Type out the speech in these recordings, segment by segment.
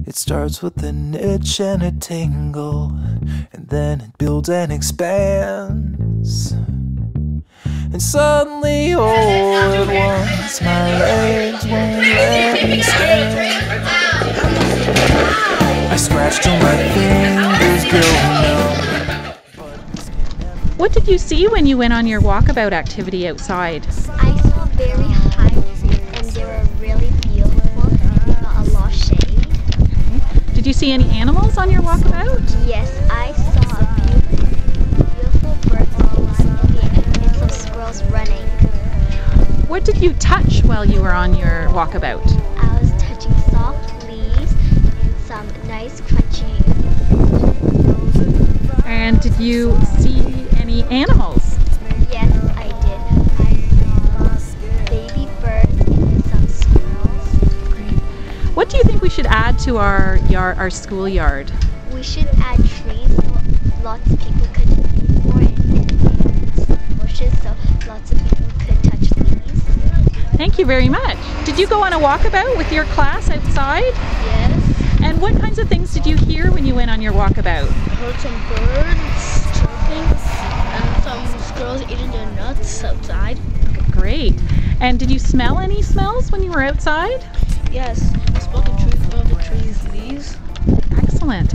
It starts with an itch and a tingle, and then it builds and expands. And suddenly, all at once, my legs won't let me stand. I scratch till my fingers go numb. What did you see when you went on your walkabout activity outside? I saw very high and they were really beautiful. They got a lot of shade. Did you see any animals on your walkabout? Yes, I saw a beautiful bird and some squirrels running. What did you touch while you were on your walkabout? I was touching soft leaves and some nice crunchy. And did you see any animals? Yes, I did. I saw baby birds and some squirrels. Great. What do you think we should add to our schoolyard? We should add trees so lots of people could more and bushes so lots of people could touch leaves. Thank you very much. Did you go on a walkabout with your class outside? Yes. And what kinds of things did you hear when you went on your walkabout? I heard some birds chirping and some squirrels eating their nuts outside. Great. And did you smell any smells when you were outside? Yes, I smelled the trees' leaves. Excellent.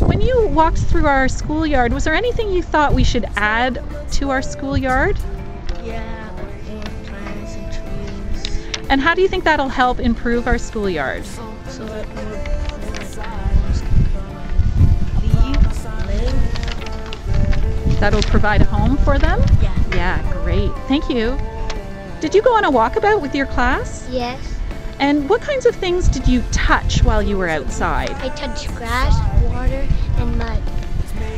When you walked through our schoolyard, was there anything you thought we should add to our schoolyard? Yeah, like more plants and trees. And how do you think that'll help improve our schoolyard? So that more animals can come live. That'll provide a home for them? Yeah. Yeah, great. Thank you. Did you go on a walkabout with your class? Yes. And what kinds of things did you touch while you were outside? I touched grass, water, and mud.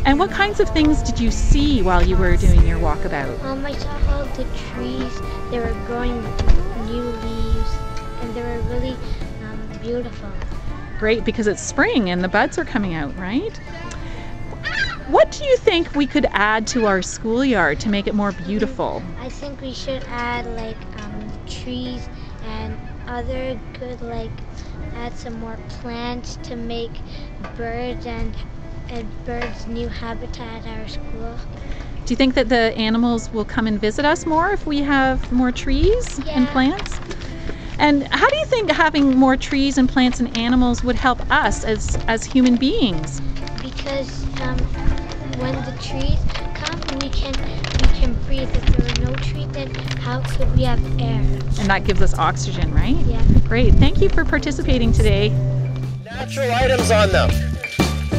And what kinds of things did you see while you were doing your walkabout? I saw all the trees. They were growing new leaves, and they were really beautiful. Great, because it's spring and the buds are coming out, right? What do you think we could add to our schoolyard to make it more beautiful? I think we should add like trees and other good add some more plants to make birds and birds new habitat at our school. Do you think that the animals will come and visit us more if we have more trees and Yeah. plants? And how do you think having more trees and plants and animals would help us as human beings? Because when the trees come, we can breathe. If there were no trees, then how could we have air? And that gives us oxygen, right? Yeah. Great. Thank you for participating today. Natural items on them.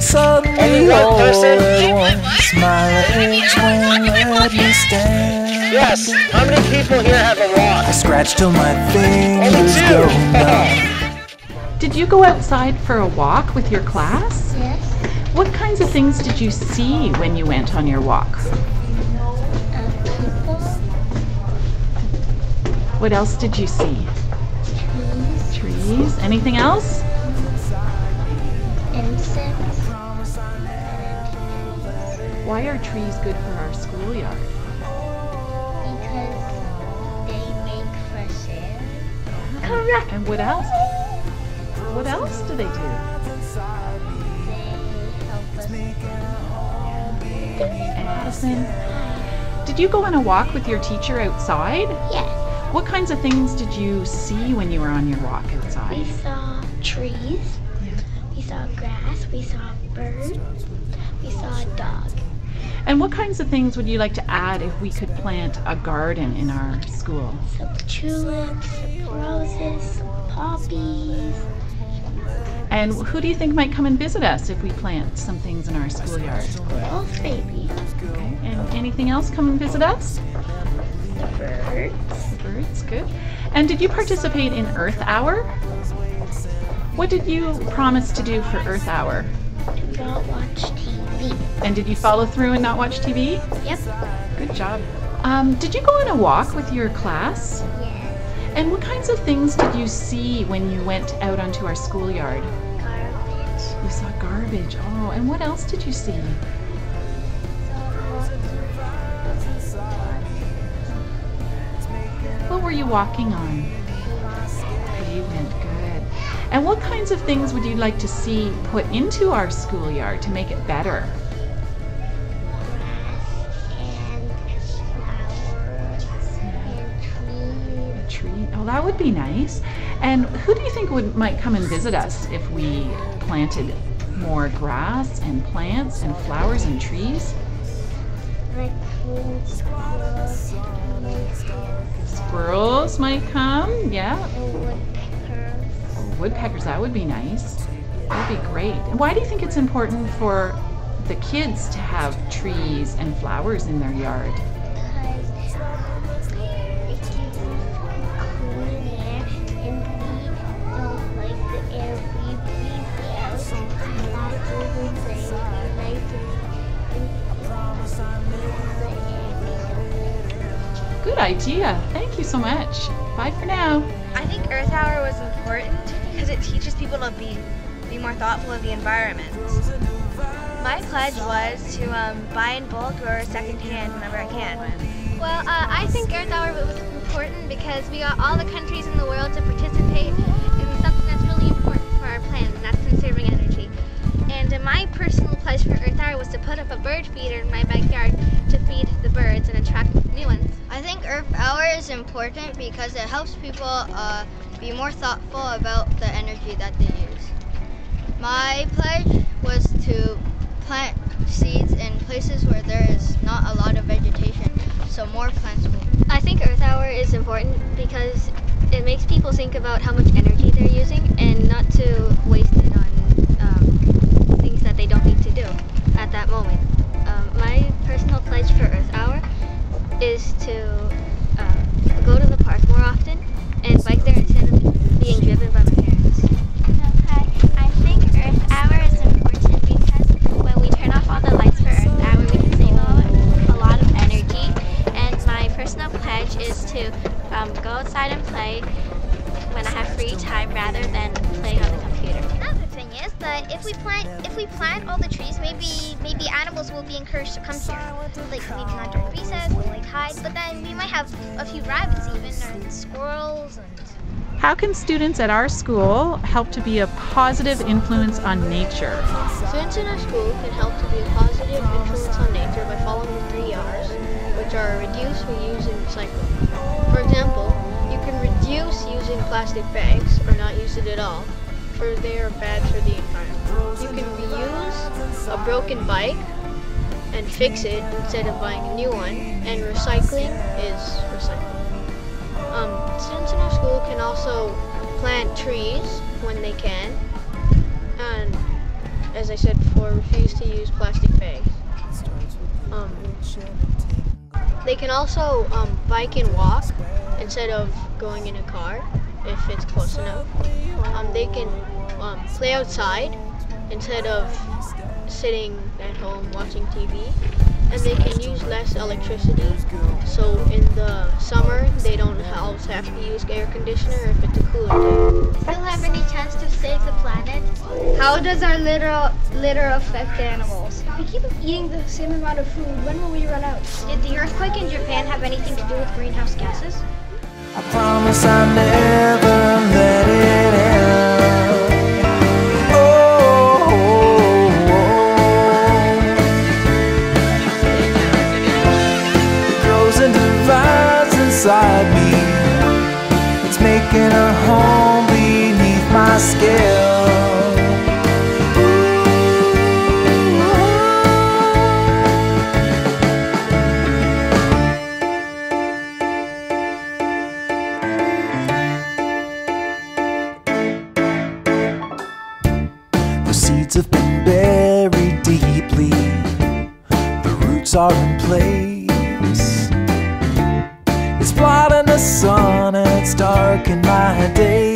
Suddenly, Only one all person? at once, my legs won't let me stand. Yes. How many people here have a I walk? scratch till my Only fingers two. go numb. Did you go outside for a walk with your class? Yes. What kinds of things did you see when you went on your walk? People, What else did you see? trees, Trees? Anything else? insects. Why are trees good for our schoolyard? Because they make fresh air. Correct. And what else? What else do they do? They help us. Addison, did you go on a walk with your teacher outside? Yes. What kinds of things did you see when you were on your walk We outside? saw trees. We saw grass. We saw birds. We saw a dog. And what kinds of things would you like to add if we could plant a garden in our school? Some tulips, some roses, some poppies. And who do you think might come and visit us if we plant some things in our schoolyard? Squirrels, maybe. Okay. And anything else come and visit us? The birds. The birds, good. And did you participate in Earth Hour? What did you promise to do for Earth Hour? Do not watch TV. And did you follow through and not watch TV? Yep. Good job. Did you go on a walk with your class? Yes. And what kinds of things did you see when you went out onto our schoolyard? Garbage. You saw garbage. Oh, and what else did you see? What were you walking on? Pavement, good. And what kinds of things would you like to see put into our schoolyard to make it better? Tree. Oh, that would be nice. And who do you think might come and visit us if we planted more grass and plants and flowers and trees? Squirrels might come, yeah. Woodpeckers, that would be nice. That would be great. And why do you think it's important for the kids to have trees and flowers in their yard? Good idea. Thank you so much. Bye for now. I think Earth Hour was important because it teaches people to be more thoughtful of the environment. My pledge was to buy in bulk or secondhand whenever I can. Well, I think Earth Hour was important because we got all the countries in the world to participate in something that's really important for our planet, and that's conserving energy. And my personal pledge for Earth Hour was to put up a bird feeder in my backyard to feed the birds and attract new ones. I think Earth Hour is important because it helps people be more thoughtful about the energy that they use. My pledge was to plant seeds in places where there is not a lot of vegetation, so more plants will. I think Earth Hour is important because it makes people think about how much energy they're using and not to waste it on things that they don't need to do at that moment. My personal pledge for Earth Hour is to go to the park more often and bike there instead of being driven by my parents. Okay, I think Earth Hour is important because when we turn off all the lights for Earth Hour, we can save a lot of energy. And my personal pledge is to go outside and play when I have free time rather than playing on the computer. Another thing is that if we plant all the trees, maybe animals will be encouraged to come here. Like maybe not during recess, or like hide, but then we might have a few rabbits even, or squirrels and... How can students at our school help to be a positive influence on nature? Students in our school can help to be a positive influence on nature by following the 3 R's, which are reduce, reuse, and recycle. For example, you can reduce using plastic bags or not use it at all, for they are bad for the environment. You can reuse a broken bike and fix it instead of buying a new one, and recycling is recycling. Students in our school can also plant trees when they can, and as I said before, refuse to use plastic bags. They can also bike and walk instead of going in a car if it's close enough. They can play outside instead of sitting at home watching TV, and they can use less electricity, so in the summer they don't always have to use air conditioner if it's a cooler day. Still have any chance to save the planet? How does our litter affect animals? If we keep eating the same amount of food, when will we run out? Did the earthquake in Japan have anything to do with greenhouse gases? I promise I never let it end. Oh, it grows and divides inside me. It's making a home beneath my skin. Seeds have been buried deeply, the roots are in place. It's blotting the sun and it's dark in my day.